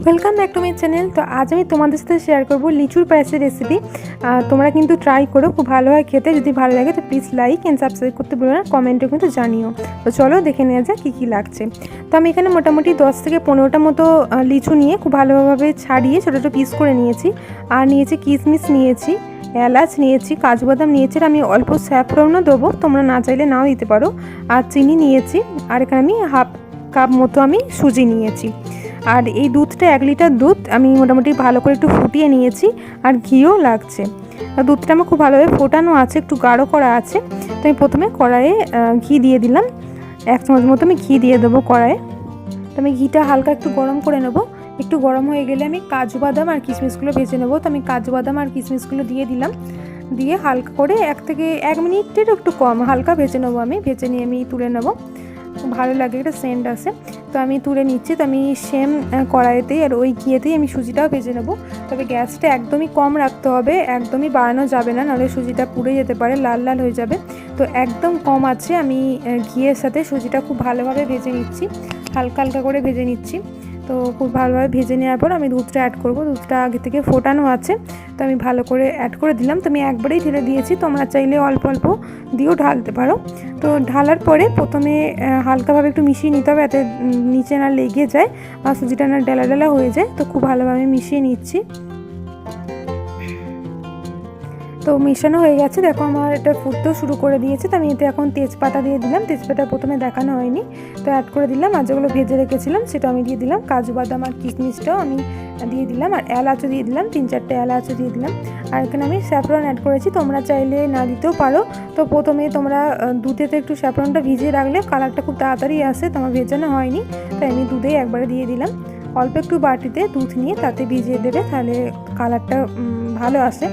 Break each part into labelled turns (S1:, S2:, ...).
S1: Welcome back to my channel. তো আজ আমি তোমাদের সাথে শেয়ার করব লিচুর পায়েসের রেসিপি। তোমরা কিন্তু ট্রাই করো, খুব ভালো হয় খেতে। যদি ভালো লাগে তো প্লিজ লাইক অ্যান্ড সাবস্ক্রাইব করতে ভুলো না, কমেন্টে কিন্তু জানিও। তো চলো দেখে নেওয়া যাক কী লাগছে। তো আমি এখানে মোটামুটি 10 থেকে 15টা মতো লিচু নিয়ে খুব ভালোভাবে ছাড়িয়ে ছোটো ছোটো পিস করে নিয়েছি। আর নিয়েছি কিশমিশ, নিয়েছি এলাচ, নিয়েছি কাজু বাদাম নিয়েছি। আর আমি অল্প স্যাফরনও দেবো, তোমরা না চাইলে নাও দিতে পারো। আর চিনি নিয়েছি। আর এখানে আমি হাফ কাপ মতো আমি সুজি নিয়েছি। আর এই দুধটা 1 লিটার দুধ আমি মোটামুটি ভালো করে একটু ফুটিয়ে নিয়েছি। আর ঘিও লাগছে। দুধটা আমার খুব ভালোভাবে ফোটানো আছে, একটু গাঢ় করা আছে। তো আমি প্রথমে কড়াইয়ে ঘি দিয়ে দিলাম। 1 চামচ মতো আমি ঘি দিয়ে দেবো কড়াইয়ে। তো আমি ঘিটা হালকা একটু গরম করে নেব। একটু গরম হয়ে গেলে আমি কাজু বাদাম আর কিশমিশগুলো ভেজে নেব। তো আমি কাজু বাদাম আর কিশমিশগুলো দিয়ে দিলাম। দিয়ে হালকা করে 1 থেকে 1 মিনিটের একটু কম হালকা ভেজে নেবো। ভেজে নিয়ে আমি তুলে নেব। ভালো লাগে, একটা সেন্ট আসে। তো আমি তুলে নিচ্ছি। তো আমি সেম কড়াইতেই আর ওই ঘিয়েতেই আমি সুজিটাও ভেজে নেব। তবে গ্যাসটা একদমই কম রাখতে হবে, একদমই বাড়ানো যাবে না, নাহলে সুজিটা পুড়ে যেতে পারে, লাল লাল হয়ে যাবে। তো একদম কম আছে আমি ঘিয়ের সাথে সুজিটা খুব ভালোভাবে ভেজে নিচ্ছি, হালকা হালকা করে ভেজে নিচ্ছি। তো খুব ভালোভাবে ভেজে নেওয়ার পর আমি দুধটা অ্যাড করব। দুধটা আগে থেকে ফোটানো আছে, তো আমি ভালো করে অ্যাড করে দিলাম। তো আমি একবারেই ঢেলে দিয়েছি, তোমরা চাইলে অল্প অল্প দিয়েও ঢালতে পারো। তো ঢালার পরে প্রথমে হালকাভাবে একটু মিশিয়ে নিতে হবে, যাতে নিচে না লেগে যায় আর সুজিটা না ডেলা ডেলা হয়ে যায়। তো খুব ভালোভাবে মিশিয়ে নিচ্ছি। তো মেশানো হয়ে গেছে, দেখো আমার এটা ফুটতেও শুরু করে দিয়েছে। তো আমি এতে এখন তেজপাতা দিয়ে দিলাম। তেজপাতা প্রথমে দেখানো হয়নি, তো অ্যাড করে দিলাম। আর যেগুলো ভেজে রেখেছিলাম সেটা আমি দিয়ে দিলাম। কাজু বাদাম আর কিশমিশটাও আমি দিয়ে দিলাম। আর এলাচও দিয়ে দিলাম, 3-4টে এলাচও দিয়ে দিলাম। আর এখানে আমি স্যাফরন অ্যাড করেছি, তোমরা চাইলে না দিতেও পারো। তো প্রথমে তোমরা দুধেতে একটু স্যাফরনটা ভিজিয়ে রাখলে কালারটা খুব তাড়াতাড়ি আসে। তো আমার ভেজানো হয়নি, তাই আমি দুধেই একবারে দিয়ে দিলাম। অল্প একটু বাটিতে দুধ নিয়ে তাতে ভিজিয়ে দেবে, তাহলে কালারটা ভালো আসে।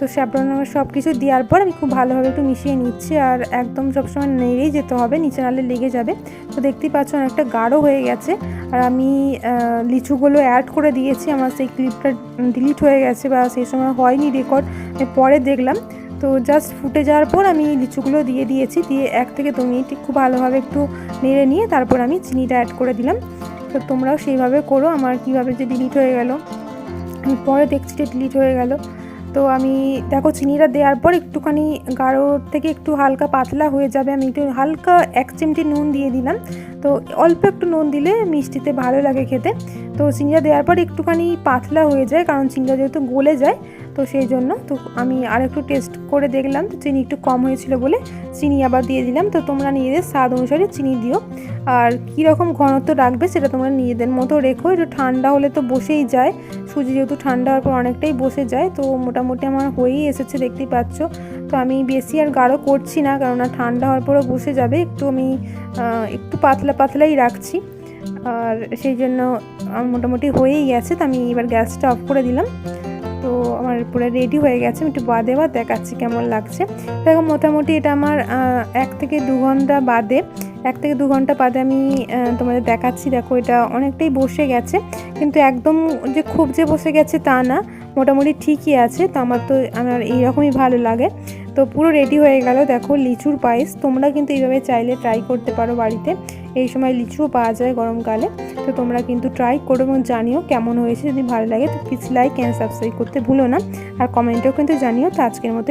S1: তো স্যাফরন সব কিছু দেওয়ার পর আমি খুব ভালোভাবে একটু মিশিয়ে নিচ্ছি। আর একদম সবসময় নেড়েই যেতে হবে, নিচে নালে লেগে যাবে। তো দেখতেই পাচ্ছ অনেকটা গাঢ় হয়ে গেছে। আর আমি লিচুগুলো অ্যাড করে দিয়েছি। আমার সেই ক্লিপটা ডিলিট হয়ে গেছে, বা সেই সময় হয়নি রেকর্ড, পরে দেখলাম। তো জাস্ট ফুটে যাওয়ার পর আমি লিচুগুলো দিয়ে দিয়েছি। দিয়ে 1 থেকে 2 মিনিট খুব ভালোভাবে একটু নেড়ে নিয়ে তারপর আমি চিনিটা অ্যাড করে দিলাম। তো তোমরাও সেইভাবে করো। আমার কীভাবে যে ডিলিট হয়ে গেল, আমি পরে দেখছি যে ডিলিট হয়ে গেল। তো আমি দেখো চিনিটা দেওয়ার পর একটুখানি গাঢ় থেকে একটু হালকা পাতলা হয়ে যাবে। আমি একটু হালকা 1 চিমটি নুন দিয়ে দিলাম। তো অল্প একটু নুন দিলে মিষ্টিতে ভালো লাগে খেতে। তো চিনিটা দেওয়ার পর একটুখানি পাতলা হয়ে যায়, কারণ চিনিটা যেহেতু গলে যায়, তো সেই জন্য। তো আমি আর একটু টেস্ট করে দেখলাম, তো চিনি একটু কম হয়েছিল বলে চিনি আবার দিয়ে দিলাম। তো তোমরা নিজেদের স্বাদ অনুসারে চিনি দিও। আর কীরকম ঘনত্ব রাখবে সেটা তোমরা নিজেদের মতো রেখো। একটু ঠান্ডা হলে তো বসেই যায়, সুজি যেহেতু ঠান্ডা হওয়ার পর অনেকটাই বসে যায়। তো মোটামুটি আমার হয়েই এসেছে, দেখতেই পাচ্ছ। তো আমি বেশি আর গাঢ় করছি না, কেননা ঠান্ডা হওয়ার পরও বসে যাবে। আমি একটু পাতলা পাতলাই রাখছি। আর সেই জন্য মোটামুটি হয়েই গেছে। তো আমি এবার গ্যাসটা অফ করে দিলাম। তো আমার পুরো রেডি হয়ে গেছে। আমি একটু বাদে দেখাচ্ছি কেমন লাগছে। দেখো মোটামুটি এটা আমার 1 থেকে 2 ঘন্টা বাদে, 1 থেকে 2 ঘন্টা বাদে আমি তোমাদের দেখাচ্ছি। দেখো এটা অনেকটাই বসে গেছে, কিন্তু একদম যে খুব যে বসে গেছে তা না, মোটামুটি ঠিকই আছে। তো আমার এইরকমই ভালো লাগে। তো পুরো রেডি হয়ে গেল। দেখো লিচুর পায়েস, তোমরা কিন্তু এইভাবে চাইলে ট্রাই করতে পারো বাড়িতে। এই সময় লিচুও পাওয়া যায় গরমকালে। তো তোমরা কিন্তু ট্রাই করো এবং জানিও কেমন হয়েছে। যদি ভালো লাগে তো প্লিজ লাইক অ্যান্ড সাবস্ক্রাইব করতে ভুলো না, আর কমেন্টেও কিন্তু জানিও। তো আজকের মতো